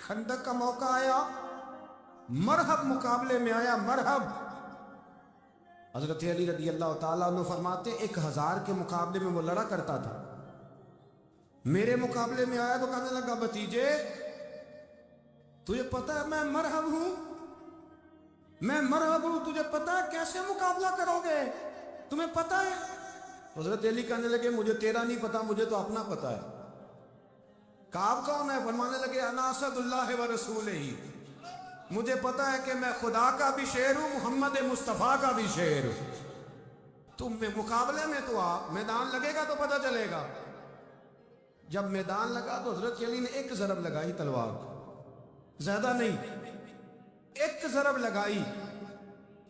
خندق کا موقع آیا، مرحب مقابلے میں آیا، مرحب۔ حضرت علی رضی اللہ تعالیٰ عنہ فرماتے 1000 کے مقابلے میں وہ لڑا کرتا تھا، میرے مقابلے میں آیا تو کہنے لگا بھتیجے تجھے پتا ہے میں مرحب ہوں، میں مرحب ہوں، تجھے پتا ہے کیسے مقابلہ کرو گے، تمہیں پتا ہے؟ حضرت علی کہنے لگے مجھے تیرا نہیں پتا، مجھے تو اپنا پتا ہے۔ کعب کون ہے؟ فرمانے لگے انا اسد اللہ و رسولہ، مجھے پتا ہے کہ میں خدا کا بھی شعر ہوں، محمد مصطفیٰ کا بھی شعر ہوں۔ تم مقابلے میں تو آ، میدان لگے گا تو پتہ چلے گا۔ جب میدان لگا تو حضرت علی نے ایک ضرب لگائی تلوار، زیادہ نہیں، ایک ضرب لگائی،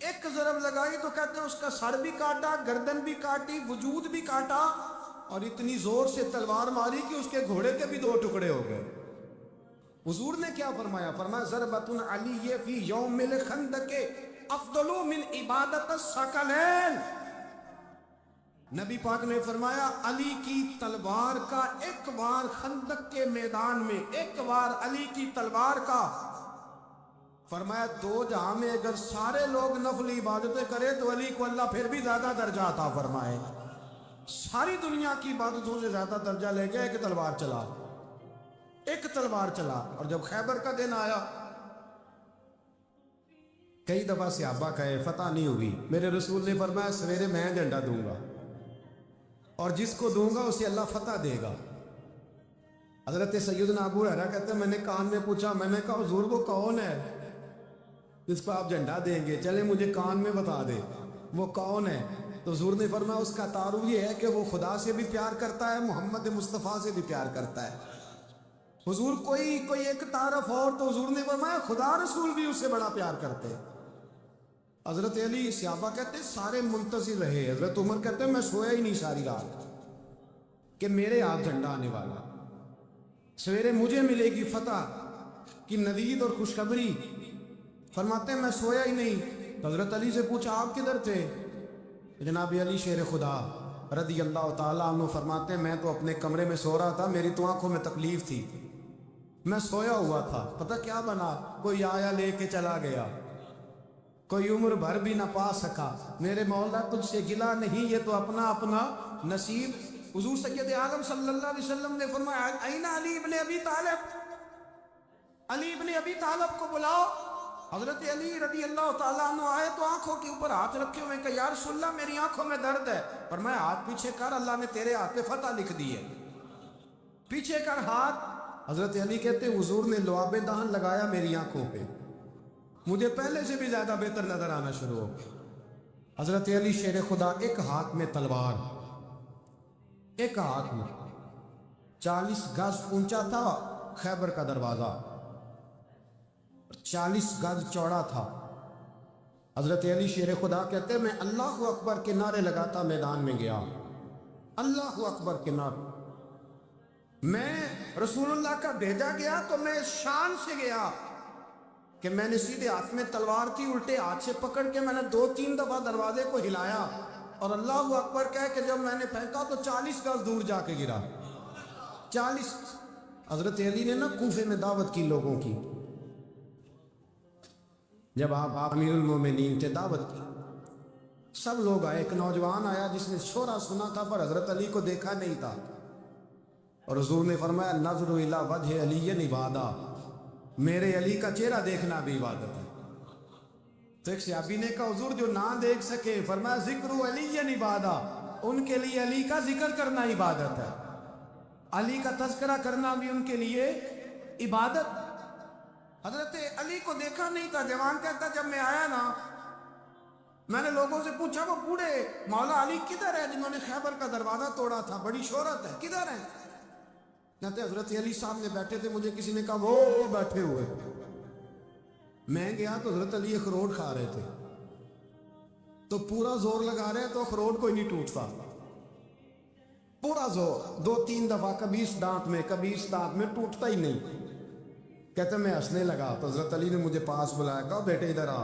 ایک ضرب لگائی تو کہتے ہیں اس کا سر بھی کاٹا، گردن بھی کاٹی، وجود بھی کاٹا، اور اتنی زور سے تلوار ماری کہ اس کے گھوڑے کے بھی 2 ٹکڑے ہو گئے۔ حضور نے کیا فرمایا؟ فرمایا ضربۃ علی فی یوم الخندق افضل من عبادت الثقلین۔ نبی پاک نے فرمایا علی کی تلوار کا ایک وار خندق کے میدان میں، ایک وار علی کی تلوار کا، فرمایا 2 جہاں میں اگر سارے لوگ نفل عبادتیں کرے تو علی کو اللہ پھر بھی زیادہ درجہ عطا فرمائے، ساری دنیا کی عبادتوں سے زیادہ درجہ لے گیا کہ تلوار چلا، ایک تلوار چلا۔ اور جب خیبر کا دن آیا، کئی دفعہ صحابہ کہے فتح نہیں ہوگی، میرے رسول نے فرمایا سویرے میں جھنڈا دوں گا اور جس کو دوں گا اسے اللہ فتح دے گا۔ حضرت سیدنا ابو ہریرہ کہتے ہیں میں نے کان میں پوچھا، میں نے کہا حضور وہ کون ہے جس کو آپ جھنڈا دیں گے؟ چلے مجھے کان میں بتا دے وہ کون ہے۔ تو حضور نے فرمایا اس کا تعارف یہ ہے کہ وہ خدا سے بھی پیار کرتا ہے، محمد مصطفیٰ سے بھی پیار کرتا ہے۔ حضور کوئی ایک تعارف اور تو حضور نے فرمایا خدا رسول بھی اس سے بڑا پیار کرتے ہیں۔ حضرت علی، صحابہ کہتے ہیں سارے منتظر رہے، حضرت عمر کہتے ہیں میں سویا ہی نہیں ساری رات کہ میرے ہاتھ جھنڈا آنے والا، سویرے مجھے ملے گی فتح کی نوید اور خوشخبری۔ فرماتے ہیں میں سویا ہی نہیں۔ تو حضرت علی سے پوچھا آپ کدھر تھے؟ جناب علی شیر خدا رضی اللہ تعالیٰ عنہ فرماتے ہیں میں تو اپنے کمرے میں سو رہا تھا، میری تو آنکھوں میں تکلیف تھی، میں سویا ہوا تھا، پتہ کیا بنا؟ کوئی آیا لے کے چلا گیا، کوئی عمر بھر بھی نہ پا سکا۔ میرے مولا تجھ سے گلا نہیں، یہ تو اپنا اپنا نصیب۔ حضور سید عالم صلی اللہ علیہ وسلم نے فرمایا این علی ابن ابی طالب، علی ابن ابی طالب کو بلاؤ۔ حضرت علی رضی اللہ تعالیٰ عنہ آئے تو آنکھوں کے اوپر ہاتھ رکھے ہوئے کہ یا رسول اللہ میری آنکھوں میں درد ہے۔ فرمایا ہاتھ پیچھے کر، اللہ نے تیرے ہاتھ پہ فتح لکھ دی ہے، پیچھے کر ہاتھ۔ حضرت علی کہتے حضور نے لعاب دہن لگایا میری آنکھوں پہ، مجھے پہلے سے بھی زیادہ بہتر نظر آنا شروع ہو گیا۔ حضرت علی شیر خدا، ایک ہاتھ میں تلوار، ایک ہاتھ میں 40 گز اونچا تھا خیبر کا دروازہ، 40 گز چوڑا تھا۔ حضرت علی شیر خدا کہتے ہیں میں اللہ اکبر کے نعرے لگاتا میدان میں گیا، اللہ اکبر کے نعرے۔ میں رسول اللہ کا بھیجا گیا تو میں شان سے گیا کہ میں نے سیدھے ہاتھ میں تلوار تھی، الٹے ہاتھ سے پکڑ کے میں نے 2-3 دفعہ دروازے کو ہلایا اور اللہ اکبر کہہ کہ جب میں نے پھینکا تو 40 گز دور جا کے گرا، 40۔ حضرت علی نے نا کوفے میں دعوت کی لوگوں کی، جب آپ امیر المومنین تھے، دعوت کی، سب لوگ آئے۔ ایک نوجوان آیا جس نے شورا سنا تھا پر حضرت علی کو دیکھا نہیں تھا، اور حضور نے فرمایا نظر الی وجہ علی عبادہ، میرے علی کا چہرہ دیکھنا بھی عبادت ہے۔ تو ایک صحابی نے کہا حضور جو نہ دیکھ سکے، فرمایا ذکر علی عبادہ، ان کے لیے علی کا ذکر کرنا عبادت ہے، علی کا تذکرہ کرنا بھی ان کے لیے عبادت۔ حضرت علی کو دیکھا نہیں تھا۔ جوان کہتا جب میں آیا نا میں نے لوگوں سے پوچھا وہ بوڑھے مولا علی کدھر ہے جنہوں نے خیبر کا دروازہ توڑا تھا، بڑی شہرت ہے، کدھر ہیں؟ کہتے حضرت علی سامنے بیٹھے تھے، مجھے کسی نے کہا وہ بیٹھے ہوئے۔ میں گیا تو حضرت علی اخروٹ کھا رہے تھے، تو پورا زور لگا رہے تو اخروٹ کوئی نہیں ٹوٹتا، پورا زور 2-3 دفعہ، کبھی اس دانت میں کبھی اس دانت میں، ٹوٹتا ہی نہیں۔ کہتے میں ہنسنے لگا تو حضرت علی نے مجھے پاس بلایا، کہا بیٹے ادھر آ۔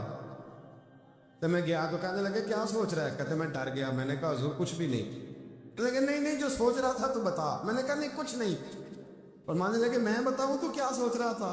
تو میں گیا تو کہنے لگے کیا سوچ رہا ہے؟ کہتے میں ڈر گیا۔ میں نے کہا حضور کچھ بھی نہیں۔ تو لگے نہیں جو سوچ رہا تھا تو بتا۔ میں نے کہا نہیں کچھ نہیں۔ اور مانے لگے میں بتاؤں تو کیا سوچ رہا تھا؟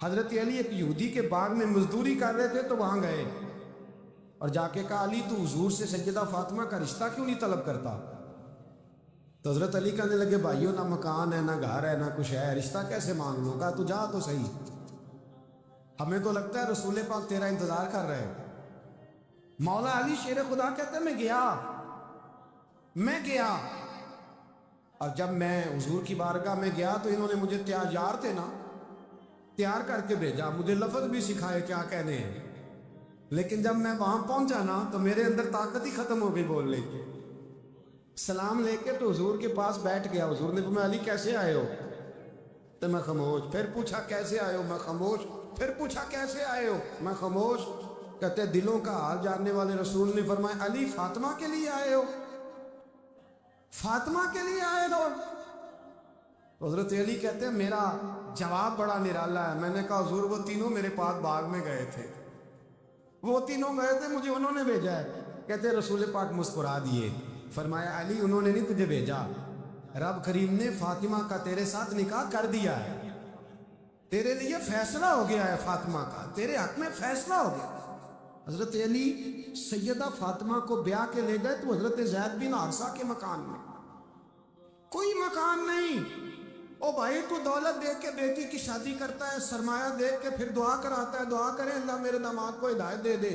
حضرت علی ایک یہودی کے باغ میں مزدوری کر رہے تھے تو وہاں گئے اور جا کے کہا علی تو حضور سے سیدہ فاطمہ کا رشتہ کیوں نہیں طلب کرتا؟ تو حضرت علی کہنے لگے بھائیو نہ مکان ہے نہ گھر ہے نہ کچھ ہے، رشتہ کیسے مانگ لوں؟ کہا تو جا تو صحیح، ہمیں تو لگتا ہے رسول پاک تیرا انتظار کر رہے ہیں۔ مولا علی شیر خدا کہتے ہیں میں گیا اور جب میں حضور کی بارگاہ میں گیا تو انہوں نے مجھے تیار تھے نا، تیار کر کے بھیجا، مجھے لفظ بھی سکھائے کیا کہنے ہیں، لیکن جب میں وہاں پہنچا نا تو میرے اندر طاقت ہی ختم ہو گئی بولنے کی۔ سلام لے کے تو حضور کے پاس بیٹھ گیا، حضور نے فرمایا علی کیسے آئے ہو؟ تو میں خاموش، پھر پوچھا کیسے آئے ہو؟ میں خاموش، پھر پوچھا کیسے آئے ہو؟ میں خاموش۔ کہتے دلوں کا حال جاننے والے رسول نے فرمایا علی فاطمہ کے لیے آئے ہو؟ فاطمہ کے لیے آئے ہو؟ حضرت علی کہتے ہیں میرا جواب بڑا نرالا ہے، میں نے کہا حضور وہ تینوں میرے پاس باغ میں گئے تھے، وہ تینوں گئے تھے، مجھے انہوں نے بھیجا ہے۔ کہتے رسول پاک مسکرا دیے، فرمایا علی انہوں نے نہیں تجھے بھیجا، رب کریم نے فاطمہ کا تیرے ساتھ نکاح کر دیا ہے، تیرے لیے فیصلہ ہو گیا ہے، فاطمہ کا تیرے حق میں فیصلہ ہو گیا۔ حضرت علی سیدہ فاطمہ کو بیاہ کے لے گئے تو حضرت زید بن حارثہ کے مکان میں، کوئی مکان نہیں۔ او بھائی تو دولت دیکھ کے بیٹی کی شادی کرتا ہے، سرمایہ دیکھ کے پھر دعا کراتا ہے، دعا کریں اللہ میرے داماد کو ہدایت دے دے۔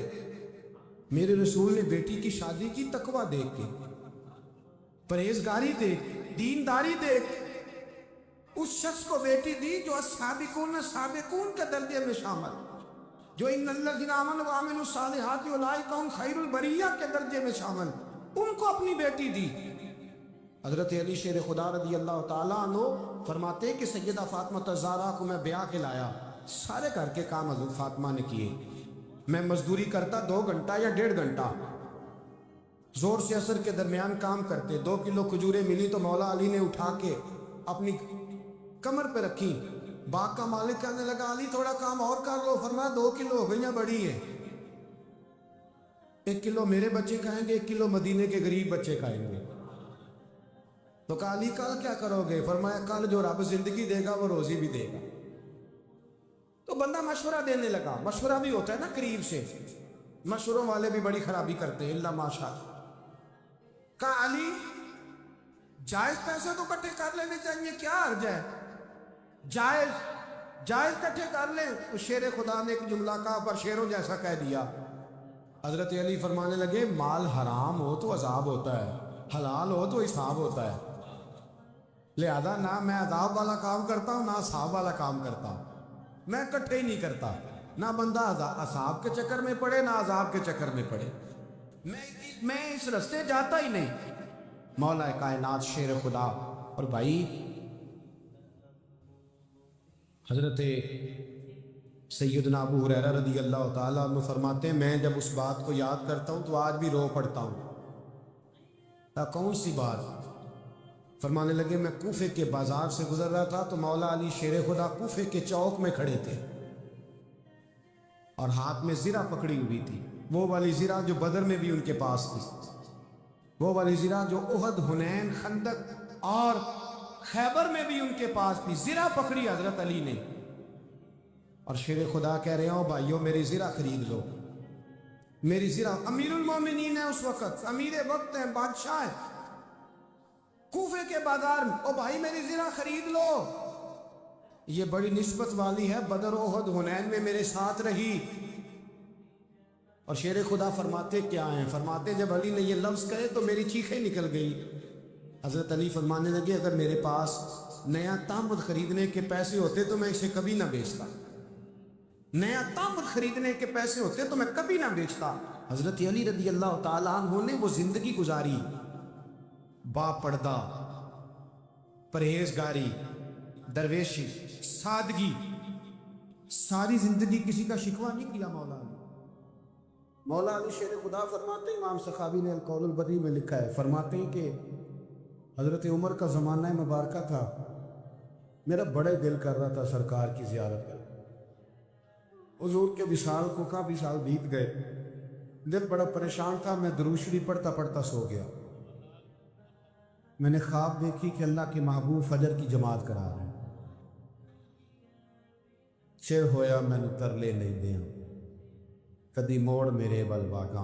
میرے رسول نے بیٹی کی شادی کی تقوی دیکھ کے، پرہیزگاری دیکھ، دینداری دیکھ اس شخص کو بیٹی دی جو سابقون کے درجے میں شامل، جو ان الذین آمنوا وعملوا الصالحات اولئک هم خیر البریہ کے درجے میں شامل، ان کو اپنی بیٹی دی۔ حضرت علی شیر خدا رضی اللہ تعالیٰ عنہ فرماتے ہیں کہ سیدہ فاطمہ الزہرا کو میں بیاہ کے لایا، سارے گھر کے کام حضرت فاطمہ نے کیے، میں مزدوری کرتا 2 گھنٹہ یا 1.5 گھنٹہ، زور سے عصر کے درمیان کام کرتے، 2 کلو کھجوریں ملی تو مولا علی نے اٹھا کے اپنی کمر پہ رکھی، باغ کا مالک کہنے لگا علی تھوڑا کام اور کر لو، فرمایا 2 کلو ہو گئی ہیں، بڑی ہے، 1 کلو میرے بچے کھائیں گے، 1 کلو مدینے کے غریب بچے کھائیں گے۔ تو کہا علی کل کیا کرو گے؟ فرمایا کل جو رب زندگی دے گا وہ روزی بھی دے گا۔ تو بندہ مشورہ دینے لگا، مشورہ بھی ہوتا ہے نا قریب سے، مشوروں والے بھی بڑی خرابی کرتے ہیں اللہ ماشاءاللہ۔ کہا علی جائز پیسے تو کٹھے کر لینے چاہیے، کیا حرج ہے، جائز کٹھے کر لیں۔ شیر خدا نے ایک جملہ کہا پر شیروں جیسا کہہ دیا۔ حضرت علی فرمانے لگے مال حرام ہو تو عذاب ہوتا ہے، حلال ہو تو حساب ہوتا ہے، لہذا نہ میں عذاب والا کام کرتا ہوں نہ حساب والا کام کرتا ہوں، میں کٹھے ہی نہیں کرتا، نہ بندہ حساب کے چکر میں پڑے نہ عذاب کے چکر میں پڑے، میں اس رستے جاتا ہی نہیں۔ مولا کائنات شیر خدا۔ اور بھائی حضرت سیدنا ابو ہریرہ رضی اللہ تعالیٰ عنہ فرماتے ہیں میں جب اس بات کو یاد کرتا ہوں تو آج بھی رو پڑتا ہوں۔ کون سی بات؟ فرمانے لگے میں کوفے کے بازار سے گزر رہا تھا تو مولا علی شیر خدا کوفے کے چوک میں کھڑے تھے اور ہاتھ میں زرہ پکڑی ہوئی تھی، وہ والی زرہ جو بدر میں بھی ان کے پاس تھی، وہ والی زرہ جو احد، حنین، خندق اور خیبر میں بھی ان کے پاس تھی، زرہ پکڑی حضرت علی نے اور شیر خدا کہہ رہے ہو بھائیو میری زرہ خرید لو، میری زرہ، امیر المومنین ہے اس وقت، امیر وقت ہیں، بادشاہ ہیں، کوفے کے بازار میں، او بھائی میری زرہ خرید لو، یہ بڑی نسبت والی ہے، بدر احد حنین میں میرے ساتھ رہی۔ اور شیر خدا فرماتے کیا ہیں؟ فرماتے جب علی نے یہ لفظ کہے تو میری چیخیں نکل گئی۔ حضرت علی فرمانے لگے اگر میرے پاس نیا تامت خریدنے کے پیسے ہوتے تو میں اسے کبھی نہ بیچتا، نیا تامت خریدنے کے پیسے ہوتے تو میں کبھی نہ بیچتا۔ حضرت علی رضی اللہ تعالیٰ عنہ نے وہ زندگی گزاری، با پردہ، پرہیزگاری، درویشی، سادگی، ساری زندگی کسی کا شکوہ نہیں کیا مولا علی۔ مولا علی شیر خدا فرماتے ہیں، امام سخاوی نے القول البدیع میں لکھا ہے، فرماتے ہیں کہ حضرت عمر کا زمانہ مبارکہ تھا، میرا بڑے دل کر رہا تھا سرکار کی زیارت کر، حضور کے وصال کو کافی سال بیت گئے، دل بڑا پریشان تھا، میں درود شریف پڑھتا پڑھتا سو گیا، میں نے خواب دیکھی کہ اللہ کے محبوب فجر کی جماعت کرا رہے ہیں، ਚਿਰ ਹੋਇਆ ਮੈਨੂੰ ਤਰਲੇ ਲੈਂਦਿਆਂ, ਕਦੀ ਮੋੜ ਮੇਰੇ ਵੱਲ ਵਾਗਾਂ।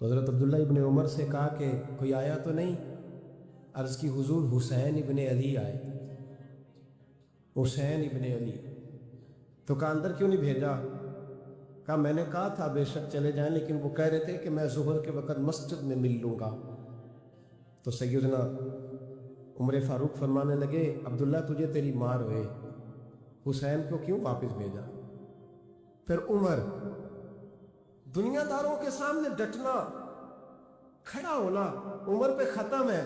تو حضرت عبداللہ ابن عمر سے کہا کہ کوئی آیا تو نہیں؟ عرض کی حضور حسین ابن علی آئے. حسین ابن علی. تو کہا اندر کیوں نہیں بھیجا؟ کہا میں نے کہا تھا بے شک چلے جائیں، لیکن وہ کہہ رہے تھے کہ میں ظہر کے وقت مسجد میں مل لوں گا. تو سیدنا عمر فاروق فرمانے لگے عبداللہ تجھے تیری مار ہوئے، حسین کو کیوں واپس بھیجا؟ پھر عمر دنیا داروں کے سامنے ڈٹنا، کھڑا ہونا عمر پہ ختم ہے،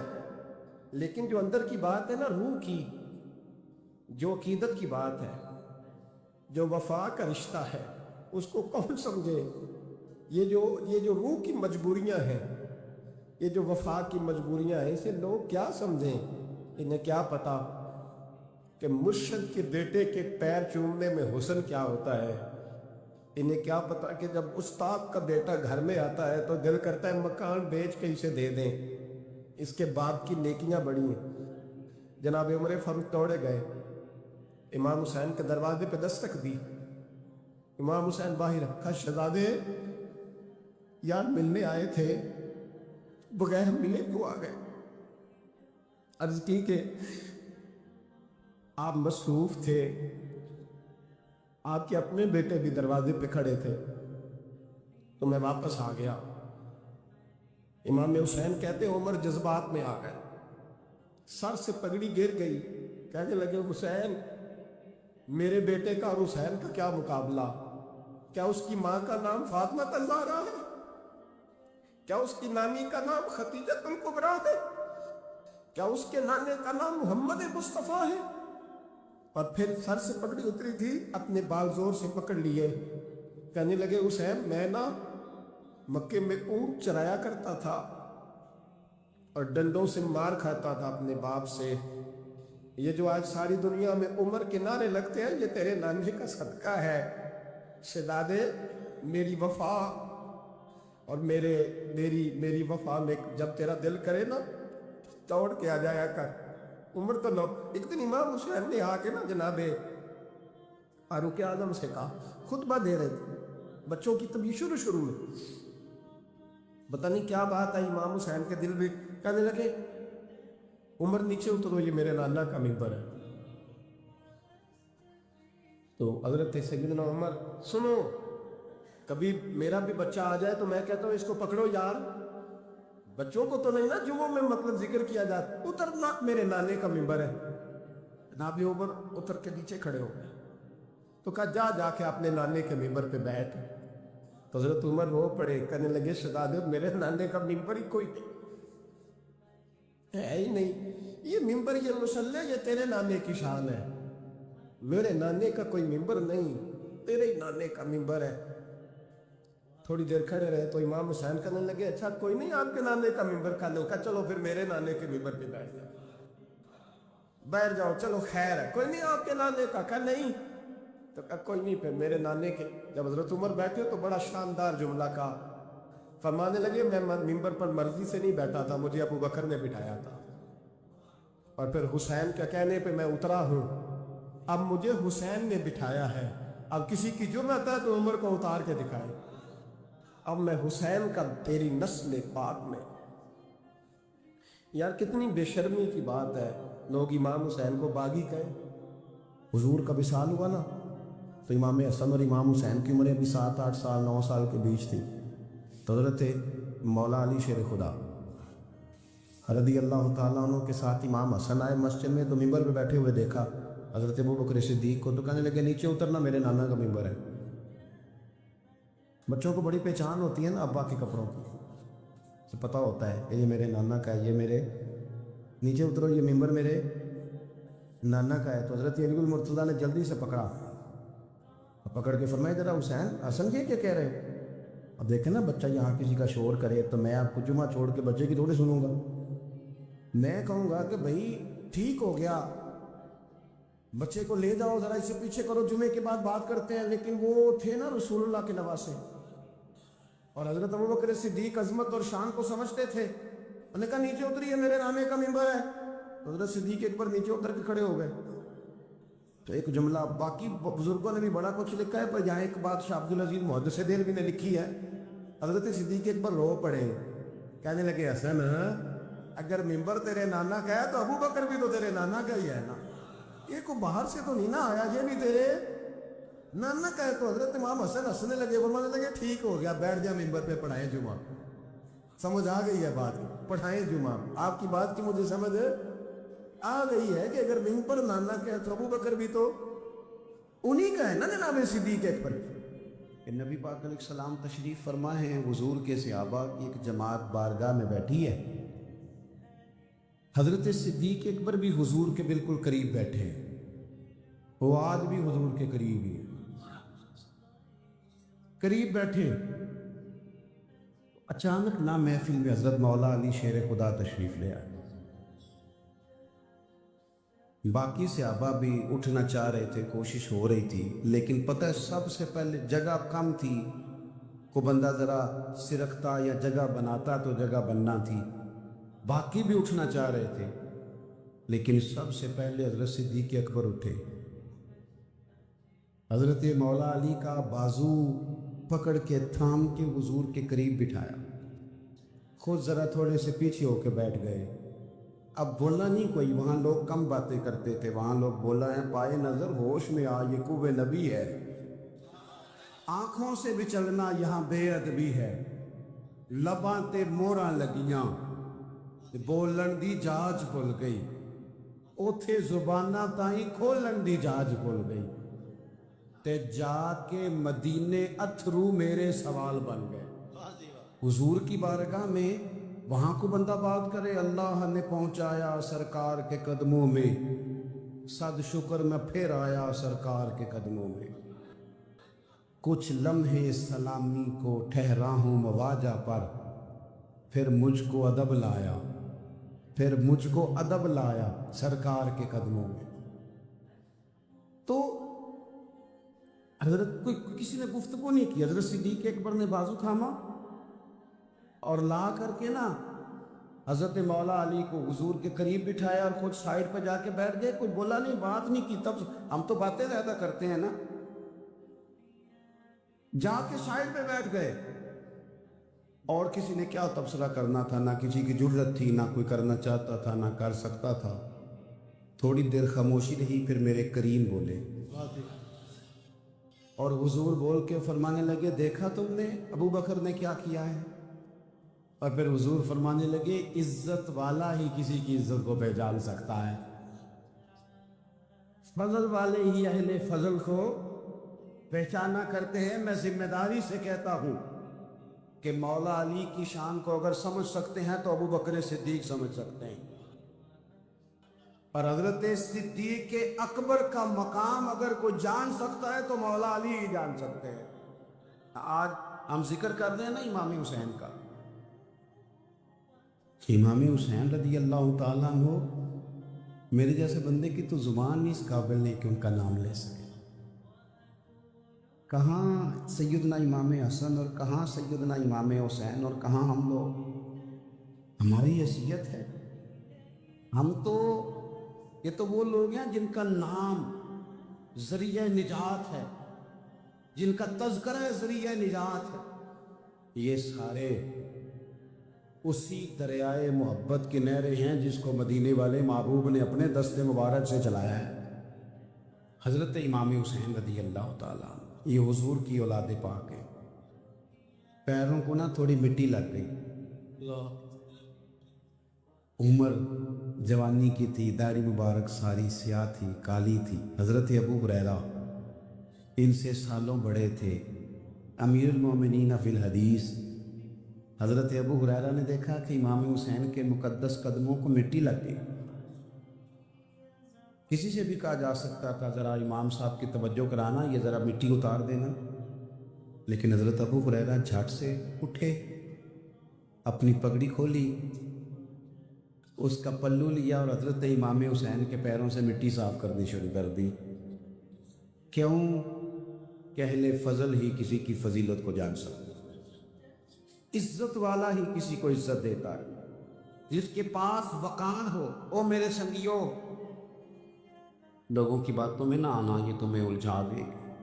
لیکن جو اندر کی بات ہے نا، روح کی، جو عقیدت کی بات ہے، جو وفا کا رشتہ ہے، اس کو کون سمجھے؟ یہ جو روح کی مجبوریاں ہیں، یہ جو وفا کی مجبوریاں ہیں، اسے لوگ کیا سمجھیں؟ انہیں کیا پتا کہ مرشد کے بیٹے کے پیر چومنے میں حسن کیا ہوتا ہے؟ انہیں کیا پتا کہ جب استاد کا بیٹا گھر میں آتا ہے تو دل کرتا ہے مکان بیچ کے اسے دے دیں، اس کے باپ کی نیکیاں بڑی ہیں. جناب عمر فاروق دوڑے گئے، امام حسین کے دروازے پہ دستک دی. امام حسین باہر رکھا، شہزادے یار ملنے آئے تھے، بغیر ملے کیوں آ گئے؟ عرض کی کہ آپ مصروف تھے، آپ کے اپنے بیٹے بھی دروازے پہ کھڑے تھے، تو میں واپس آ گیا. امام حسین کہتے عمر جذبات میں آ گئے، سر سے پگڑی گر گئی، کہنے لگے حسین میرے بیٹے کا اور حسین کا کیا مقابلہ؟ کیا اس کی ماں کا نام فاطمہ الزہرا ہے؟ کیا اس کی نانی کا نام خدیجہ الکبریٰ ہے؟ کیا اس کے نانے کا نام محمد مصطفیٰ ہے؟ اور پھر سر سے پگڑی اتری تھی، اپنے بال زور سے پکڑ لیے، کہنے لگے حسین میں نا مکے میں اونٹ چرایا کرتا تھا اور ڈنڈوں سے مار کھاتا تھا اپنے باپ سے. یہ جو آج ساری دنیا میں عمر کے نعرے لگتے ہیں، یہ تیرے نانے کا صدقہ ہے. شہزادے میری وفا اور میری وفا میں جب تیرا دل کرے نا دوڑ کے آ جایا کر. عمر تو لوگ ایک دن امام حسین نے آ کے نا جناب فاروق اعظم سے کہا، خطبہ دے رہے تھے بچوں کی طبیعت شروع میں، پتہ نہیں کیا بات آئی امام حسین کے دل میں، کہنے لگے عمر نیچے اترو، یہ میرے نانا کا ممبر ہے. تو حضرت سیدنا عمر سنو، کبھی میرا بھی بچہ آ جائے تو میں کہتا ہوں اس کو پکڑو یار، بچوں کو تو نہیں نا جمعوں میں مطلب ذکر کیا جاتا، اترنا میرے نانے کا ممبر ہے. جناب عمر اتر کے نیچے کھڑے ہو گئے، تو کہا جا کے اپنے نانے کے ممبر پہ بیٹھ. تو حضرت عمر رو پڑے، کہنے لگے شہزادے میرے نانے کا ممبر ہی کوئی نہیں ہے ہی نہیں، یہ ممبر یہ مصلی یہ تیرے نانے کی شان ہے، میرے نانے کا کوئی ممبر نہیں، تیرے ہی نانے کا ممبر ہے. تھوڑی دیر کھڑے رہے تو امام حسین کہنے لگے اچھا کوئی نہیں آپ کے نانے کا ممبر کھا لو. کہا چلو پھر میرے نانے کے ممبر پہ بیٹھ جاؤ، چلو خیر ہے، کوئی نہیں آپ کے نانے کا. کہا نہیں، تو کہا کوئی نہیں پھر میرے نانے کے. جب حضرت عمر بیٹھے تو بڑا شاندار جملہ کہا، فرمانے لگے میں ممبر پر مرضی سے نہیں بیٹھا تھا، مجھے ابو بکر نے بٹھایا تھا، اور پھر حسین کے کہنے پہ میں اترا ہوں، اب مجھے حسین نے بٹھایا ہے، اب کسی کی جرأت ہے تو عمر کو اتار کے دکھائے، اب میں حسین کا تیری نسل پاک میں. یار کتنی بے شرمی کی بات ہے، لوگ امام حسین کو باغی کہیں. حضور کا وصال ہوا نا تو امام حسن اور امام حسین کی عمریں ابھی 7 8 سال 9 سال کے بیچ تھی. تو حضرت مولا علی شیر خدا رضی اللہ تعالیٰ عنہ کے ساتھ امام حسن آئے مسجد میں، تو ممبر پہ بیٹھے ہوئے دیکھا حضرت ابو بکر صدیق کو، تو کہنے لگے نیچے اترنا میرے نانا کا ممبر ہے. بچوں کو بڑی پہچان ہوتی ہے نا ابا کے کپڑوں کی، سے پتہ ہوتا ہے کہ یہ میرے نانا کا ہے، یہ میرے نیچے اترو یہ ممبر میرے نانا کا ہے. تو حضرت علی المرتضیٰ نے جلدی سے پکڑ کے فرمایا ذرا حسین حسن یہ کیا کہہ رہے ہیں؟ اب دیکھیں نا بچہ یہاں کسی کا شور کرے تو میں آپ کو جمعہ چھوڑ کے بچے کی تھوڑی سنوں گا، میں کہوں گا کہ بھائی ٹھیک ہو گیا بچے کو لے جاؤ ذرا اسے پیچھے کرو، جمعے کے بعد بات کرتے ہیں. لیکن وہ تھے نا رسول اللہ کے نواسے، اور حضرت ابو بکر صدیق عظمت اور شان کو سمجھتے تھے. انہوں نے کہا نیچے اتریے میرے نانے کا ممبر ہے. حضرت صدیق ایک بار نیچے اتر کے کھڑے ہو گئے. تو ایک جملہ، باقی بزرگوں نے بھی بڑا کچھ لکھا ہے، پر یہاں ایک بات شاہ عبدالعزیز محدث دہلوی نے لکھی ہے حضرت صدیق اکبر رو پڑے، کہنے لگے حسن اگر ممبر تیرے نانا کا ہے تو ابو بکر بھی تو تیرے نانا کا ہی ہے نا، یہ کوئی باہر سے تو نہیں نا آیا، یہ بھی تیرے نانا کا ہے۔ تو حضرت امام حسن ہنسنے لگے، فرمانے لگے ٹھیک ہو گیا، بیٹھ جا ممبر پہ، پڑھائیں جمعہ۔ سمجھ آ گئی ہے بات، پڑھائیں جمعہ۔ آپ کی بات کی مجھے سمجھ آ گئی ہے کہ اگر ممبر نانا کا ہے تو ابو بکر بھی تو انہی کا ہے نا جناب صدیق اکبر۔ کہ نبی پاک علیہ السلام تشریف فرما ہیں، حضور کے صحابہ کی ایک جماعت بارگاہ میں بیٹھی ہے، حضرت صدیق اکبر بھی حضور کے بالکل قریب بیٹھے ہیں، وہ آج بھی حضور کے قریب ہی قریب بیٹھے۔ اچانک نہ محفل میں حضرت مولا علی شیر خدا تشریف لے آئے، باقی صحابہ بھی اٹھنا چاہ رہے تھے، کوشش ہو رہی تھی، لیکن پتہ ہے سب سے پہلے جگہ کم تھی، کو بندہ ذرا سرکتا یا جگہ بناتا تو جگہ بننا تھی، باقی بھی اٹھنا چاہ رہے تھے، لیکن سب سے پہلے حضرت صدیق اکبر اٹھے۔ حضرت مولا علی کا بازو پکڑ کے تھام کے حضور کے قریب بٹھایا، خود ذرا تھوڑے سے پیچھے ہو کے بیٹھ گئے۔ اب بولا نہیں کوئی، وہاں لوگ کم باتیں کرتے تھے، وہاں لوگ بولا ہے پائے نظر ہوش میں آ، یہ کوہ نبی ہے، آنکھوں سے بھی چلنا یہاں بے ادبی ہے، لباں تے موراں لگیاں بولن دی جاج بھول گئی، اوتھے زباناں تائیں کھولن دی جاج بھول گئی، تے جا کے مدینے اتھرو میرے سوال بن گئے۔ حضور کی بارگاہ میں وہاں کو بندہ بات کرے، اللہ نے پہنچایا سرکار کے قدموں میں، صد شکر میں پھر آیا سرکار کے قدموں میں، کچھ لمحے سلامی کو ٹھہرا ہوں مواجہ پر، پھر مجھ کو ادب لایا، پھر مجھ کو ادب لایا سرکار کے قدموں میں۔ تو حضرت کسی نے گفتگو نہیں کی، حضرت صدیق اکبر نے بازو تھاما اور لا کر کے نا حضرت مولا علی کو حضور کے قریب بٹھایا اور خود سائیڈ پہ جا کے بیٹھ گئے، کوئی بولا نہیں، بات نہیں کی۔ تب ہم تو باتیں زیادہ کرتے ہیں نا، جا کے سائیڈ پہ بیٹھ گئے، اور کسی نے کیا تبصرہ کرنا تھا، نہ کسی کی جرت تھی، نہ کوئی کرنا چاہتا تھا، نہ کر سکتا تھا۔ تھوڑی دیر خاموشی رہی، پھر میرے کریم بولے اور حضور بول کے فرمانے لگے، دیکھا تم نے ابو بکر نے کیا کیا ہے؟ اور پھر حضور فرمانے لگے، عزت والا ہی کسی کی عزت کو پہچان سکتا ہے، فضل والے ہی اہل فضل کو پہچانا کرتے ہیں۔ میں ذمہ داری سے کہتا ہوں کہ مولا علی کی شان کو اگر سمجھ سکتے ہیں تو ابو بکر صدیق سمجھ سکتے ہیں، اور حضرت صدیق اکبر کا مقام اگر کوئی جان سکتا ہے تو مولا علی ہی جان سکتے ہیں۔ آج ہم ذکر کر رہے ہیں نا امام حسین کا، امام حسین رضی اللہ تعالیٰ عنہ، میرے جیسے بندے کی تو زبان نہیں اس قابل نہیں کہ ان کا نام لے سکے۔ کہاں سیدنا امام حسن اور کہاں سیدنا امام حسین اور کہاں ہم لوگ، ہماری حیثیت ہے، ہم تو یہ تو وہ لوگ ہیں جن کا نام ذریعہ نجات ہے، جن کا تذکرہ ذریعہ نجات ہے، یہ سارے اسی دریائے محبت کی نہریں ہیں جس کو مدینے والے محبوب نے اپنے دست مبارک سے چلایا ہے۔ حضرت امام حسین رضی اللہ تعالیٰ عنہ، یہ حضور کی اولاد پاک ہے۔ پیروں کو نا تھوڑی مٹی لگ گئی، عمر جوانی کی تھی، داڑھی مبارک ساری سیاہ تھی، کالی تھی۔ حضرت ابو ہریرہ ان سے سالوں بڑے تھے، امیر المومنین فی الحدیث۔ حضرت ابو ہریرہ نے دیکھا کہ امام حسین کے مقدس قدموں کو مٹی لگ گئی۔ کسی سے بھی کہا جا سکتا تھا ذرا امام صاحب کی توجہ کرانا، یہ ذرا مٹی اتار دینا، لیکن حضرت ابو ہریرہ جھٹ سے اٹھے، اپنی پگڑی کھولی، اس کا پلو لیا اور حضرت امام حسین کے پیروں سے مٹی صاف کرنی شروع کر دی۔ کیوں کہ اہل فضل ہی کسی کی فضیلت کو جان سکتے، عزت والا ہی کسی کو عزت دیتا ہے، جس کے پاس وقار ہو۔ او میرے سنگیوں، لوگوں کی باتوں میں نہ آنا، یہ تمہیں الجھا دے گا،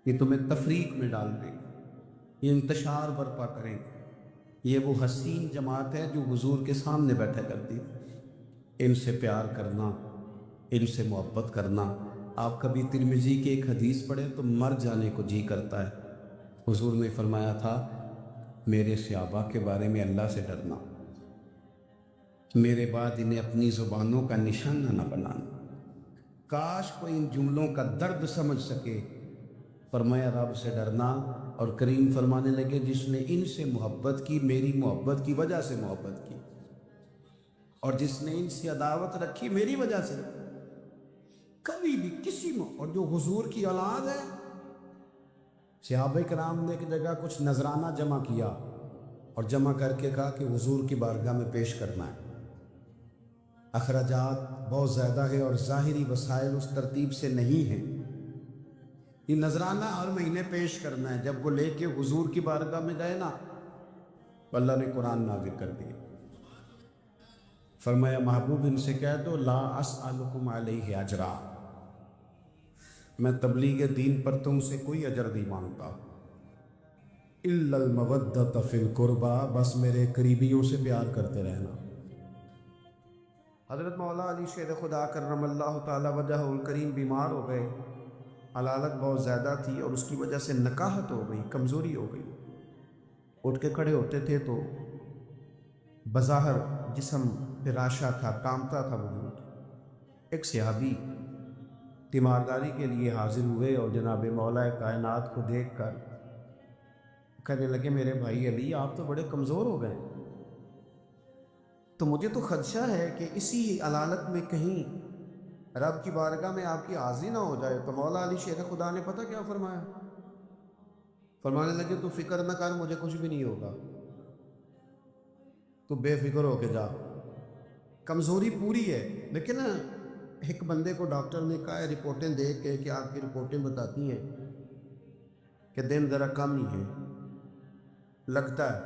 یہ تمہیں تفریق میں ڈال دے گا۔ یہ انتشار برپا کریں گے۔ یہ وہ حسین جماعت ہے جو حضور کے سامنے بیٹھا کرتی تھی۔ ان سے پیار کرنا، ان سے محبت کرنا۔ آپ کبھی ترمذی کی ایک حدیث پڑھیں تو مر جانے کو جی کرتا ہے۔ حضور نے فرمایا تھا، میرے صحابہ کے بارے میں اللہ سے ڈرنا، میرے بعد انہیں اپنی زبانوں کا نشانہ نہ بنانا۔ کاش کوئی ان جملوں کا درد سمجھ سکے۔ فرمایا رب سے ڈرنا، اور کریم فرمانے لگے جس نے ان سے محبت کی میری محبت کی وجہ سے محبت کی، اور جس نے ان سے عداوت رکھی میری وجہ سے رکھی۔ کبھی بھی کسی اور جو حضور کی اولاد ہے، صحابہ کرام نے ایک جگہ کچھ نذرانہ جمع کیا اور جمع کر کے کہا کہ حضور کی بارگاہ میں پیش کرنا ہے۔ اخراجات بہت زیادہ ہے اور ظاہری وسائل اس ترتیب سے نہیں ہیں۔ یہ نذرانہ ہر مہینے پیش کرنا ہے۔ جب وہ لے کے حضور کی بارگاہ میں گئے نا، اللہ نے قرآن نازل کر دیا۔ فرمایا محبوب ان سے کہہ دو لا اسألکم علیہ اجرا، میں تبلیغ دین پر تم سے کوئی اجر نہیں مانگتا، الا المودۃ فی القربى، بس میرے قریبیوں سے پیار کرتے رہنا۔ حضرت مولا علی شیر خدا کرم اللہ تعالی وجہہ الکریم بیمار ہو گئے، علالت بہت زیادہ تھی اور اس کی وجہ سے نکاہت ہو گئی، کمزوری ہو گئی۔ اٹھ کے کھڑے ہوتے تھے تو بظاہر جسم فراشہ تھا، کامتا تھا وجود۔ ایک صحابی تیمارداری کے لیے حاضر ہوئے اور جناب مولا کائنات کو دیکھ کر کہنے لگے میرے بھائی علی، آپ تو بڑے کمزور ہو گئے، تو مجھے تو خدشہ ہے کہ اسی علالت میں کہیں رب کی بارگاہ میں آپ کی حاضری نہ ہو جائے۔ تو مولا علی شیر خدا نے پتہ کیا فرمایا؟ فرمانے لگے تو فکر نہ کر، مجھے کچھ بھی نہیں ہوگا، تو بے فکر ہو کے جا۔ کمزوری پوری ہے، لیکن ایک بندے کو ڈاکٹر نے کہا ہے رپورٹیں دیکھ کے کہ آپ کی رپورٹیں بتاتی ہیں کہ دن ذرا کم ہی ہے، لگتا ہے،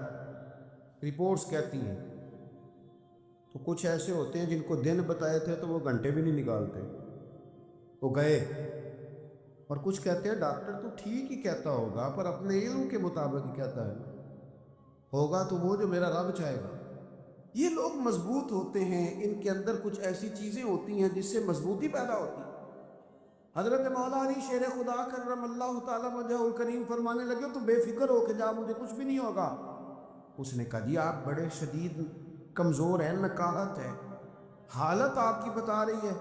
رپورٹس کہتی ہیں۔ تو کچھ ایسے ہوتے ہیں جن کو دن بتائے تھے تو وہ گھنٹے بھی نہیں نکالتے، وہ گئے۔ اور کچھ کہتے ہیں ڈاکٹر تو ٹھیک ہی کہتا ہوگا پر اپنے علم کے مطابق ہی کہتا ہے، ہوگا تو وہ جو میرا رب چاہے گا۔ یہ لوگ مضبوط ہوتے ہیں، ان کے اندر کچھ ایسی چیزیں ہوتی ہیں جس سے مضبوطی پیدا ہوتی ہے۔ حضرت مولا علی شیر خدا کرم اللہ تعالیٰ وجہ الکریم فرمانے لگے تو بے فکر ہو کے جا، مجھے کچھ بھی نہیں ہوگا۔ اس نے کہا جی آپ بڑے شدید کمزور ہیں، نکالت ہے، حالت آپ کی بتا رہی ہے۔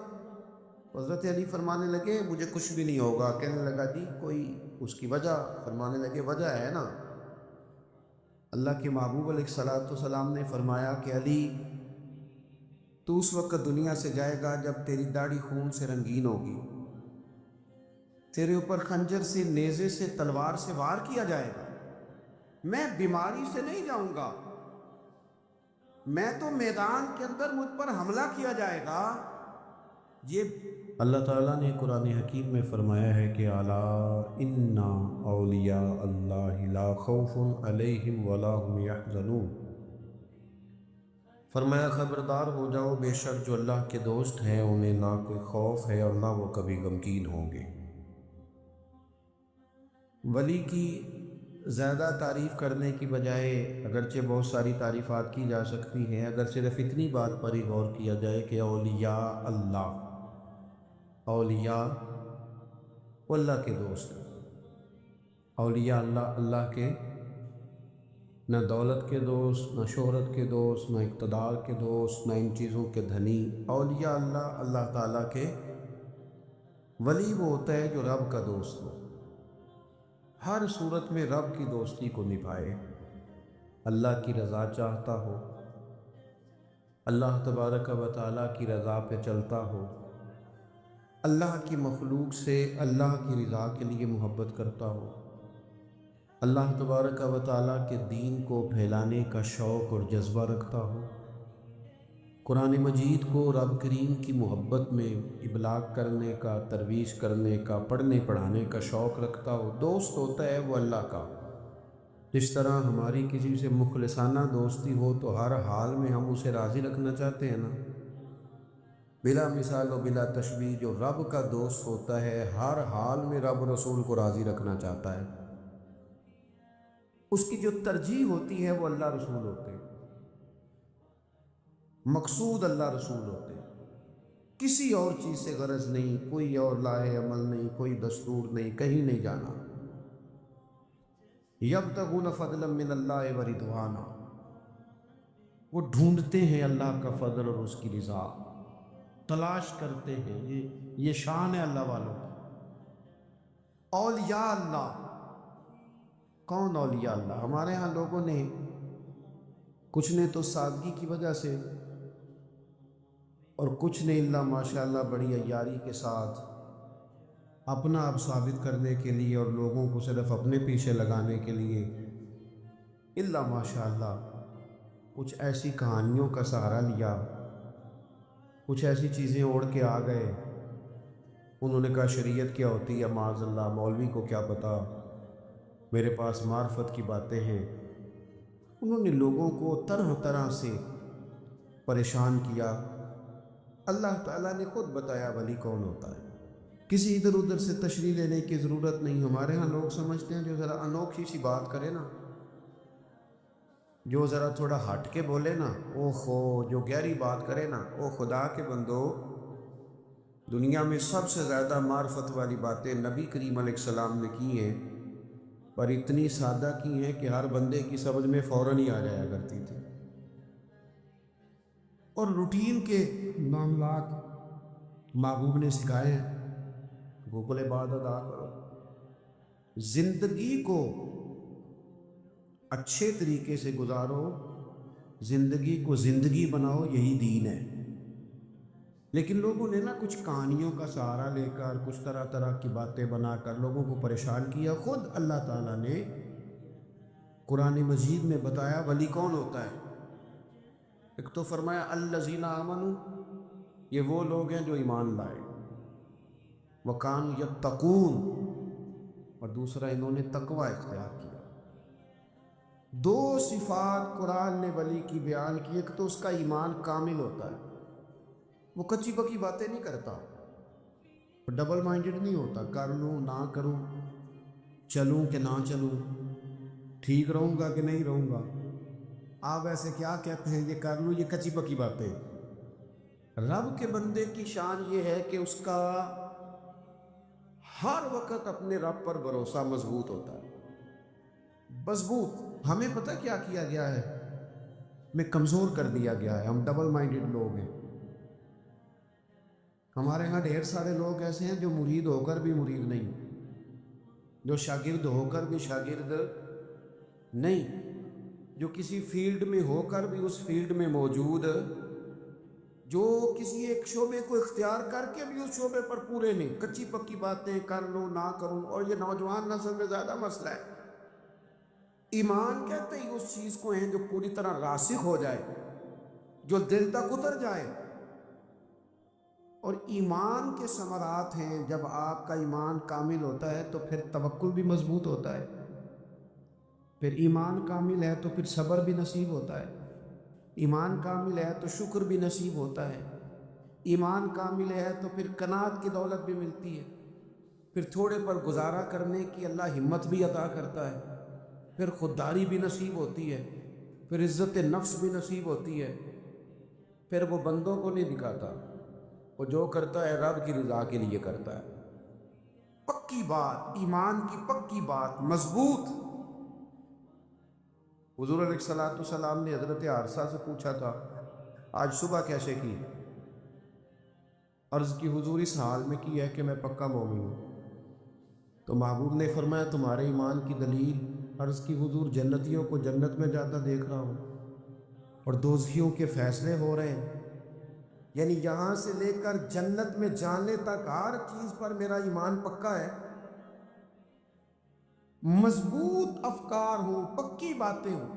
حضرت علی فرمانے لگے مجھے کچھ بھی نہیں ہوگا۔ کہنے لگا جی کوئی اس کی وجہ؟ فرمانے لگے وجہ ہے نا، اللہ کے محبوب علیہ الصلوۃ والسلام نے فرمایا کہ علی تو اس وقت دنیا سے جائے گا جب تیری داڑھی خون سے رنگین ہوگی، تیرے اوپر خنجر سے، نیزے سے، تلوار سے وار کیا جائے گا۔ میں بیماری سے نہیں جاؤں گا، میں تو میدان کے اندر مجھ پر حملہ کیا جائے گا۔ یہ اللہ تعالیٰ نے قرآن حکیم میں فرمایا ہے کہ الا ان اولیاء اللہ لا خوف علیہم ولا هم یحزنون، فرمایا خبردار ہو جاؤ، بے شک جو اللہ کے دوست ہیں انہیں نہ کوئی خوف ہے اور نہ وہ کبھی غمگین ہوں گے۔ ولی کی زیادہ تعریف کرنے کی بجائے اگرچہ بہت ساری تعریفات کی جا سکتی ہیں، اگر صرف اتنی بات پر ہی غور کیا جائے کہ اولیاء اللہ، اولیاء وہ اللہ کے دوست ہیں۔ اولیاء اللہ، اللہ کے نہ دولت کے دوست، نہ شہرت کے دوست، نہ اقتدار کے دوست، نہ ان چیزوں کے دھنی۔ اولیاء اللہ، اللہ تعالیٰ کے ولی وہ ہوتا ہے جو رب کا دوست ہو، ہر صورت میں رب کی دوستی کو نبھائے، اللہ کی رضا چاہتا ہو، اللہ تبارک و تعالیٰ کی رضا پہ چلتا ہو، اللہ کی مخلوق سے اللہ کی رضا کے لیے محبت کرتا ہو، اللہ تبارک و تعالیٰ کے دین کو پھیلانے کا شوق اور جذبہ رکھتا ہو، قرآن مجید کو رب کریم کی محبت میں ابلاغ کرنے کا، ترویج کرنے کا، پڑھنے پڑھانے کا شوق رکھتا ہو۔ دوست ہوتا ہے وہ اللہ کا۔ جس طرح ہماری کسی سے مخلصانہ دوستی ہو تو ہر حال میں ہم اسے راضی رکھنا چاہتے ہیں نا، بلا مثال و بلا تشبیہ جو رب کا دوست ہوتا ہے ہر حال میں رب رسول کو راضی رکھنا چاہتا ہے۔ اس کی جو ترجیح ہوتی ہے وہ اللہ رسول ہوتے ہیں، مقصود اللہ رسول ہوتے ہیں، کسی اور چیز سے غرض نہیں، کوئی اور لائے عمل نہیں، کوئی دستور نہیں، کہیں نہیں جانا۔ یبتغون فضلا من اللہ ورضوانا، وہ ڈھونڈتے ہیں اللہ کا فضل اور اس کی رضا، تلاش کرتے ہیں، یہ شان ہے اللہ والوں کی۔ اولیاء اللہ، کون اولیاء اللہ؟ ہمارے ہاں لوگوں نے، کچھ نے تو سادگی کی وجہ سے، اور کچھ نے اللہ ماشاءاللہ بڑی عیاری کے ساتھ اپنا اب ثابت کرنے کے لیے اور لوگوں کو صرف اپنے پیچھے لگانے کے لیے اللہ ماشاءاللہ کچھ ایسی کہانیوں کا سہارا لیا، کچھ ایسی چیزیں اوڑھ کے آ گئے۔ انہوں نے کہا شریعت کیا ہوتی ہے، معاذ اللہ مولوی کو کیا پتا، میرے پاس معرفت کی باتیں ہیں۔ انہوں نے لوگوں کو طرح طرح سے پریشان کیا۔ اللہ تعالیٰ نے خود بتایا ولی کون ہوتا ہے، کسی ادھر ادھر سے تشریح لینے کی ضرورت نہیں۔ ہمارے ہاں لوگ سمجھتے ہیں جو ذرا انوکھی سی بات کرے نا، جو ذرا تھوڑا ہٹ کے بولے نا، او خو، جو گہری بات کرے نا، او خدا کے بندو، دنیا میں سب سے زیادہ معرفت والی باتیں نبی کریم علیہ السلام نے کی ہیں، پر اتنی سادہ کی ہیں کہ ہر بندے کی سمجھ میں فوراً ہی آ جایا کرتی تھی۔ اور روٹین کے معاملات محبوب نے سکھائے ہیں، حقوق العباد ادا کرو، زندگی کو اچھے طریقے سے گزارو، زندگی کو زندگی بناؤ، یہی دین ہے۔ لیکن لوگوں نے نا کچھ کہانیوں کا سہارا لے کر، کچھ طرح طرح کی باتیں بنا کر لوگوں کو پریشان کیا۔ خود اللہ تعالیٰ نے قرآن مجید میں بتایا ولی کون ہوتا ہے۔ ایک تو فرمایا الذین آمنوا، یہ وہ لوگ ہیں جو ایمان لائے، وکانوا یتقون، اور دوسرا انہوں نے تقوی اختیار کیا۔ دو صفات قرآن نے ولی کی بیان کی، ایک تو اس کا ایمان کامل ہوتا ہے، وہ کچی پکی باتیں نہیں کرتا، ڈبل مائنڈڈ نہیں ہوتا، کر لوں نہ کروں، چلوں کہ نہ چلوں، ٹھیک رہوں گا کہ نہیں رہوں گا، آپ ایسے کیا کہتے ہیں یہ کر لوں، یہ کچی پکی باتیں۔ رب کے بندے کی شان یہ ہے کہ اس کا ہر وقت اپنے رب پر بھروسہ مضبوط ہوتا ہے، مضبوط۔ ہمیں پتہ کیا کیا گیا ہے، ہمیں کمزور کر دیا گیا ہے، ہم ڈبل مائنڈڈ لوگ ہیں۔ ہمارے ہاں ڈھیر سارے لوگ ایسے ہیں جو مرید ہو کر بھی مرید نہیں، جو شاگرد ہو کر بھی شاگرد نہیں، جو کسی فیلڈ میں ہو کر بھی اس فیلڈ میں موجود، جو کسی ایک شعبے کو اختیار کر کے بھی اس شعبے پر پورے نہیں، کچی پکی باتیں کر لوں نہ کروں۔ اور یہ نوجوان نسل میں زیادہ مسئلہ ہے۔ ایمان کہتے ہی اس چیز کو ہیں جو پوری طرح راسخ ہو جائے، جو دل تک اتر جائے۔ اور ایمان کے ثمرات ہیں، جب آپ کا ایمان کامل ہوتا ہے تو پھر توکل بھی مضبوط ہوتا ہے، پھر ایمان کامل ہے تو پھر صبر بھی نصیب ہوتا ہے، ایمان کامل ہے تو شکر بھی نصیب ہوتا ہے، ایمان کامل ہے تو پھر قناعت کی دولت بھی ملتی ہے، پھر تھوڑے پر گزارا کرنے کی اللہ ہمت بھی عطا کرتا ہے، پھر خودداری بھی نصیب ہوتی ہے، پھر عزت نفس بھی نصیب ہوتی ہے، پھر وہ بندوں کو نہیں دکھاتا، وہ جو کرتا ہے رب کی رضا کے لیے کرتا ہے۔ پکی بات، ایمان کی پکی بات، مضبوط۔ حضور علیہ السلام نے حضرت حارثہ سے پوچھا تھا آج صبح کیسے کی؟ عرض کی حضور اس حال میں کی ہے کہ میں پکا مومن ہوں۔ تو محبوب نے فرمایا تمہارے ایمان کی دلیل؟ عرض کی حضور جنتیوں کو جنت میں جاتا دیکھ رہا ہوں اور دوزخیوں کے فیصلے ہو رہے ہیں، یعنی یہاں سے لے کر جنت میں جانے تک ہر چیز پر میرا ایمان پکا ہے، مضبوط افکار ہوں، پکی باتیں ہوں،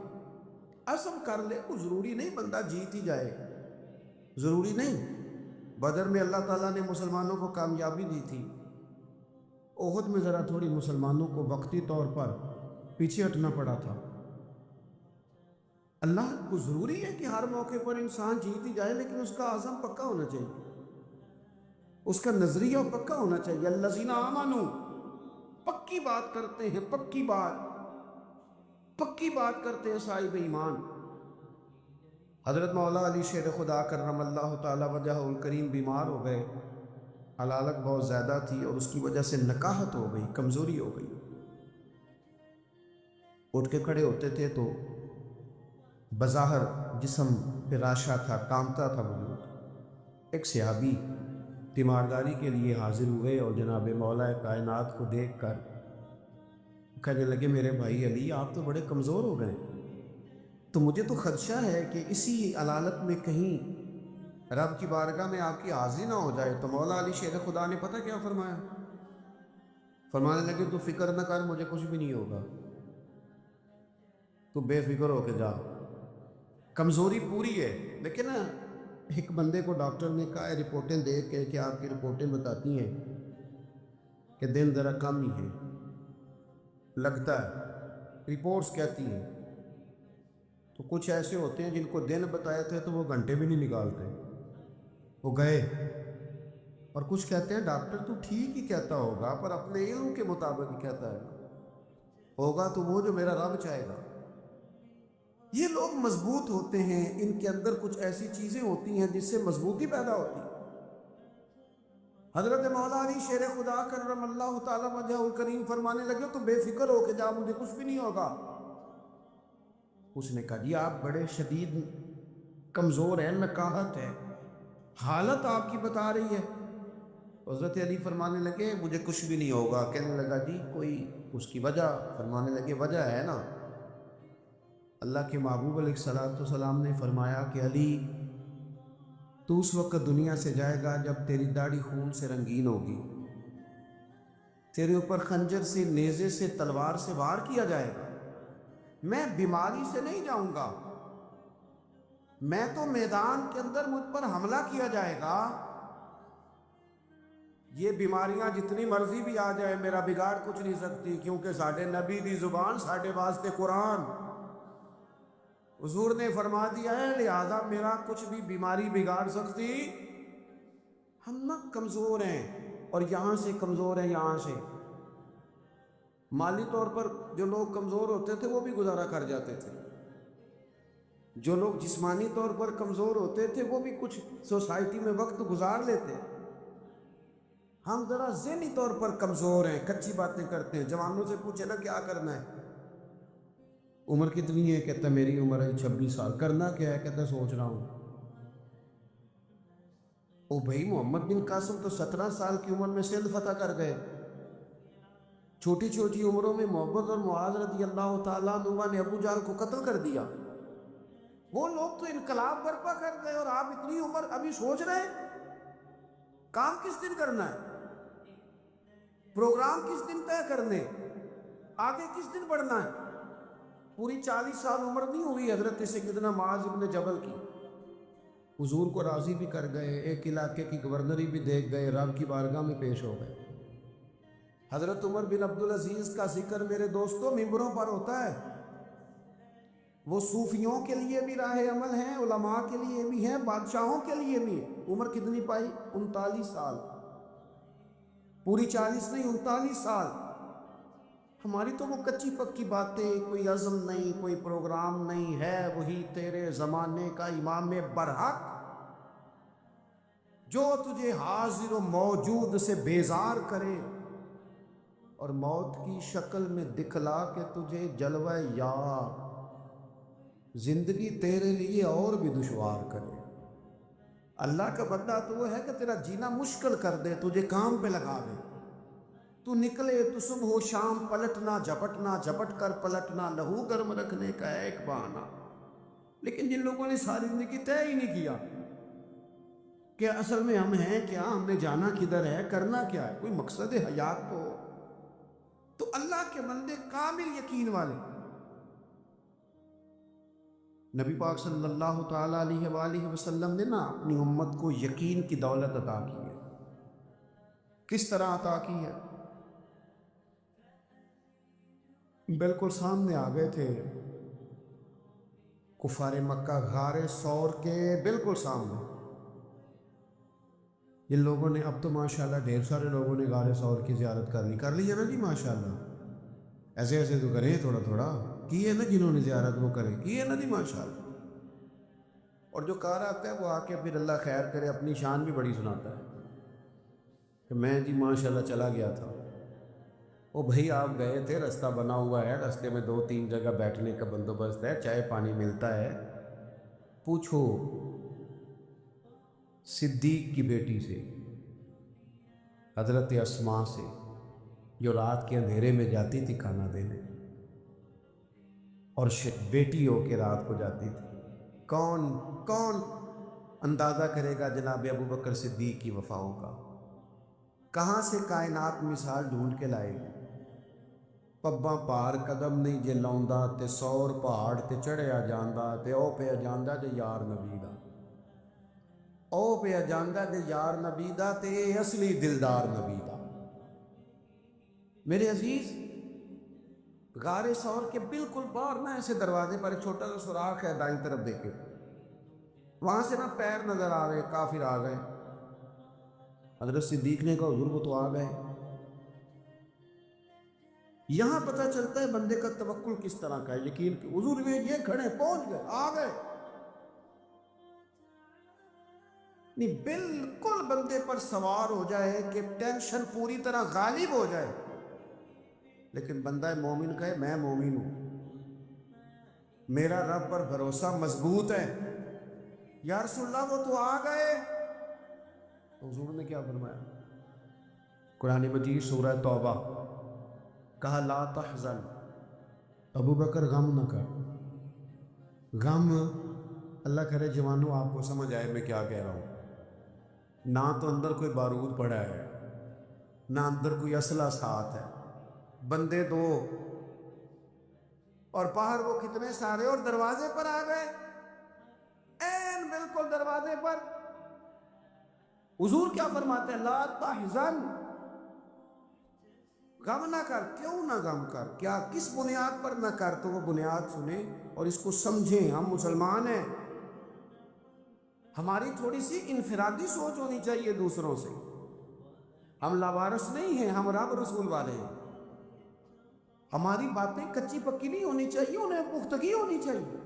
عزم کر لے۔ کوئی ضروری نہیں بندہ جیت ہی جائے، ضروری نہیں۔ بدر میں اللہ تعالیٰ نے مسلمانوں کو کامیابی دی تھی، احد میں ذرا تھوڑی مسلمانوں کو وقتی طور پر پیچھے ہٹنا پڑا تھا۔ اللہ کو ضروری ہے کہ ہر موقع پر انسان جیت ہی جائے، لیکن اس کا عزم پکا ہونا چاہیے، اس کا نظریہ پکا ہونا چاہیے۔ الذین آمنوا، پکی بات کرتے ہیں، پکی بات۔ پکی بات کرتے ہیں صاحب ایمان۔ حضرت مولا علی شیر خدا کرم اللہ تعالی وجہ الکریم بیمار ہو گئے، علالت بہت زیادہ تھی اور اس کی وجہ سے نکاہت ہو گئی، کمزوری ہو گئی۔ اٹھ کے کھڑے ہوتے تھے تو بظاہر جسم پہ راشا تھا، کامتا تھا وجود۔ ایک صحابی تیمارداری کے لیے حاضر ہوئے اور جناب مولا کائنات کو دیکھ کر کہنے لگے میرے بھائی علی آپ تو بڑے کمزور ہو گئے، تو مجھے تو خدشہ ہے کہ اسی علالت میں کہیں رب کی بارگاہ میں آپ کی حاضری نہ ہو جائے۔ تو مولا علی شیر خدا نے پتہ کیا فرمایا؟ فرمانے لگے تو فکر نہ کر، مجھے کچھ بھی نہیں ہوگا، تو بے فکر ہو کے جا۔ کمزوری پوری ہے، لیکن ایک بندے کو ڈاکٹر نے کہا ہے رپورٹیں دیکھ کے کہ آپ کی رپورٹیں بتاتی ہیں کہ دن ذرا کم ہی ہے، لگتا ہے رپورٹس کہتی ہیں۔ تو کچھ ایسے ہوتے ہیں جن کو دن بتائے تھے تو وہ گھنٹے بھی نہیں نکالتے، وہ گئے۔ اور کچھ کہتے ہیں ڈاکٹر تو ٹھیک ہی کہتا ہوگا پر اپنے علم کے مطابق ہی کہتا ہے، ہوگا تو وہ جو میرا رب چاہے گا۔ یہ لوگ مضبوط ہوتے ہیں، ان کے اندر کچھ ایسی چیزیں ہوتی ہیں جس سے مضبوطی پیدا ہوتی ہے۔ حضرت مولا علی شیر خدا کرم اللہ تعالی وجہ الکریم فرمانے لگے تو بے فکر ہو کے جا، مجھے کچھ بھی نہیں ہوگا۔ اس نے کہا جی آپ بڑے شدید کمزور ہیں، نکاہت ہے، حالت آپ کی بتا رہی ہے۔ حضرت علی فرمانے لگے مجھے کچھ بھی نہیں ہوگا۔ کہنے لگا جی کوئی اس کی وجہ؟ فرمانے لگے وجہ ہے نا، اللہ کے محبوب علیہ الصلوۃ والسلام نے فرمایا کہ علی تو اس وقت دنیا سے جائے گا جب تیری داڑھی خون سے رنگین ہوگی، تیرے اوپر خنجر سے، نیزے سے، تلوار سے وار کیا جائے گا۔ میں بیماری سے نہیں جاؤں گا، میں تو میدان کے اندر مجھ پر حملہ کیا جائے گا۔ یہ بیماریاں جتنی مرضی بھی آ جائے میرا بگاڑ کچھ نہیں سکتی، کیونکہ ساڈے نبی دی زبان ساڈے واسطے قرآن، حضور نے فرما دیا ہے، لہذا میرا کچھ بھی بیماری بگاڑ سکتی۔ ہم نہ کمزور ہیں، اور یہاں سے کمزور ہیں، یہاں سے مالی طور پر جو لوگ کمزور ہوتے تھے وہ بھی گزارا کر جاتے تھے، جو لوگ جسمانی طور پر کمزور ہوتے تھے وہ بھی کچھ سوسائٹی میں وقت گزار لیتے۔ ہم ذرا ذہنی طور پر کمزور ہیں، کچی باتیں کرتے ہیں۔ جوانوں سے پوچھے نا کیا کرنا ہے، عمر کتنی ہے؟ کہتا میری عمر ہے 26 سال۔ کرنا کیا ہے؟ کہتا سوچ رہا ہوں۔ او بھائی محمد بن قاسم تو 17 سال کی عمر میں سندھ فتح کر گئے۔ چھوٹی چھوٹی عمروں میں محبت اور معاذ رضی اللہ تعالیٰ عنہ نے ابو جہل کو قتل کر دیا۔ وہ لوگ تو انقلاب برپا کر گئے اور آپ اتنی عمر ابھی سوچ رہے ہیں کام کس دن کرنا ہے، پروگرام کس دن طے کرنے، آگے کس دن بڑھنا ہے۔ پوری 40 سال عمر نہیں ہوئی حضرت سیدنا معاذ بن جبل کی، حضور کو راضی بھی کر گئے، ایک علاقے کی گورنری بھی دیکھ گئے، رب کی بارگاہ میں پیش ہو گئے۔ حضرت عمر بن عبدالعزیز کا ذکر میرے دوستوں ممبروں پر ہوتا ہے، وہ صوفیوں کے لیے بھی راہ عمل ہیں، علماء کے لیے بھی ہیں، بادشاہوں کے لیے بھی ہیں۔ عمر کتنی پائی؟ 39 سال، پوری 40 نہیں، 39 سال۔ ہماری تو وہ کچی پکی باتیں، کوئی عزم نہیں، کوئی پروگرام نہیں ہے۔ وہی تیرے زمانے کا امام برحق جو تجھے حاضر و موجود سے بیزار کرے اور موت کی شکل میں دکھلا کے تجھے جلوہ یار زندگی تیرے لیے اور بھی دشوار کرے۔ اللہ کا بندہ تو وہ ہے کہ تیرا جینا مشکل کر دے، تجھے کام پہ لگا دے، تو نکلے تو صبح و شام پلٹنا جھپٹنا، جھپٹ کر پلٹنا، لہو گرم رکھنے کا ہے ایک بہانہ۔ لیکن جن لوگوں نے ساری زندگی طے ہی نہیں کیا کہ اصل میں ہم ہیں کیا، ہم نے جانا کدھر ہے، کرنا کیا ہے، کوئی مقصد حیات تو اللہ کے بندے کامل یقین والے۔ نبی پاک صلی اللہ تعالیٰ علیہ وآلہ وسلم نے نا اپنی امت کو یقین کی دولت عطا کی ہے۔ کس طرح عطا کی ہے؟ بالکل سامنے آ گئے تھے کفار مکہ، غار ثور کے بالکل سامنے۔ جن لوگوں نے، اب تو ماشاءاللہ ڈھیر سارے لوگوں نے غار ثور کی زیارت کر لی ہے نا جی ماشاءاللہ، ایسے ایسے تو کریں تھوڑا تھوڑا کی ہے نا، جنہوں نے زیارت وہ کریں کی ہے نا جی ماشاء اللہ. اور جو کار آتا ہے وہ آ کے پھر اللہ خیر کرے اپنی شان بھی بڑی سناتا ہے کہ میں جی ماشاء اللہ چلا گیا تھا. وہ بھائی آپ گئے تھے، رستہ بنا ہوا ہے، رستے میں 2-3 جگہ بیٹھنے کا بندوبست ہے، چائے پانی ملتا ہے. پوچھو صدیق کی بیٹی سے، حضرت اسماء سے، جو رات کے اندھیرے میں جاتی تھی کھانا دینے، اور بیٹی ہو کے رات کو جاتی تھی. کون کون اندازہ کرے گا جناب ابو بکر صدیق کی وفاؤں کا؟ کہاں سے کائنات مثال ڈھونڈ کے لائے گی؟ پباں پار قدم نہیں جے لاؤندا تے 100 پہاڑ تے چڑھیا جاندا تے او پہ جاندا جے یار نبی دا، او پہ جاندا جے یار نبی دا تے اصلی دلدار نبی دا. میرے عزیز، غار ثور کے بالکل باہر نا ایسے دروازے پر ایک چھوٹا سا سوراخ ہے، دائیں طرف دیکھے وہاں سے نا پیر نظر آ رہے، کافر آ گئے. حضرت صدیق نے کہا حضور وہ تو آ گئے. یہاں پتہ چلتا ہے بندے کا توکل کس طرح کا ہے، یقین کہ حضور یہ کھڑے پہنچ گئے، آ گئے. نہیں، بالکل بندے پر سوار ہو جائے کہ ٹینشن پوری طرح غالب ہو جائے، لیکن بندہ مومن کہے میں مومن ہوں، میرا رب پر بھروسہ مضبوط ہے. یا رسول اللہ وہ تو آ گئے. تو حضور نے کیا فرمایا؟ قرآن مجید سورہ توبہ، کہا لا تحزن، ابو بکر غم نہ کر. غم، اللہ کرے جوانوں آپ کو سمجھ آئے میں کیا کہہ رہا ہوں. نہ تو اندر کوئی بارود پڑا ہے، نہ اندر کوئی اسلحہ ساتھ ہے، بندے دو اور باہر وہ کتنے سارے، اور دروازے پر آ گئے، این بالکل دروازے پر. حضور کیا فرماتے ہیں؟ لا تحزن، غم نہ کر. کیوں نہ غم کر؟ کیا کس بنیاد پر نہ کر؟ تو وہ بنیاد سنیں اور اس کو سمجھیں. ہم مسلمان ہیں، ہماری تھوڑی سی انفرادی سوچ ہونی چاہیے دوسروں سے. ہم لاوارث نہیں ہیں، ہم رب رسول والے ہیں. ہماری باتیں کچی پکی نہیں ہونی چاہیے، انہیں پختگی ہونی چاہیے.